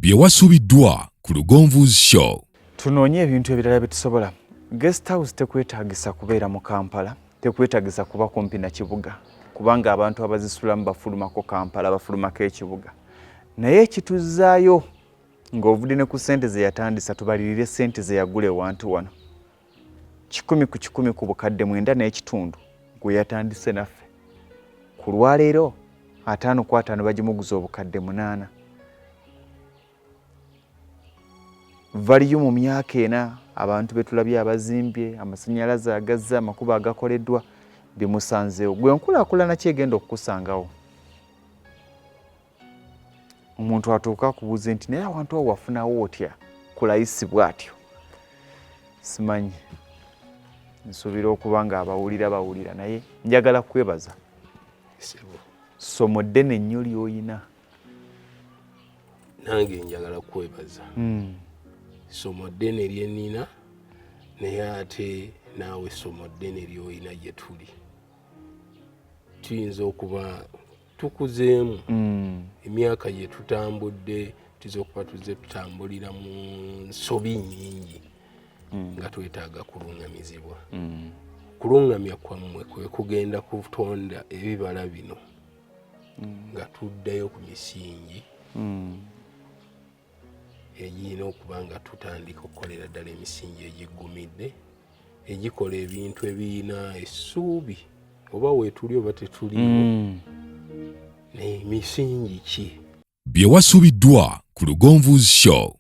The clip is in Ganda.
bye wasubiddwa ku Lugonvuzi Show. Tunoonye ebintu ebirala bitusobola. Guest house tekwetaagisa kubeera mu Kampala, tekwetaagisa kuba kumpi na kibuga, kubanga abantu abazisulamu bafulumako Kampala, bafulumako ekibuga. Naye ekituzzaayo ng'ovudde ne ku ssente ze yatandisa, tubalirire ssente ze yagula ewantu wano. 100 ku 100 ku Obukadde Mwenda Nekitundu gwe yatandise naffe. Ku lwaleero 5 ku 5 bagimuguza obukadde 8. Valiyo mu myaka ena abantu betulabye abazimbye, amasannyalaze agazza, amakubo agakoleddwa bimusanzeewo. Gwe nkulaakulana ki egenda okukusangawo? Omuntu atuuka kubuuza nti naye awantu awo wafunawo otya kulayisibwa atyo? Simanyi, nsuubira okuba nga abawulira bawulira, naye njagala kwebaza. Ssomo ddene nnyo ly'oyina. Nange njagala kwebaza. Ssomo ddene lye nnina, naye ate naawe ssomo ddene ly'oyina gye tuli. Tuyinza okuba tukuzeemu emyaka gye tutambudde, tuyinza okuba tuzze tutambulira mu nsobi nnyingi nga twetaaga kulungamizibwa. Kulungamya kwammwe kwe kugenda kutonda ebibala bino nga tuddayo ku misingi egirina okuba nga tutandika okukolera ddala emisingi egiggumidde, egikola ebintu ebirina essuubi, oba weetuli oba tetuliiwo. N'emisingi ki? Bye wasubiddwa ku Lugonvuzi Show.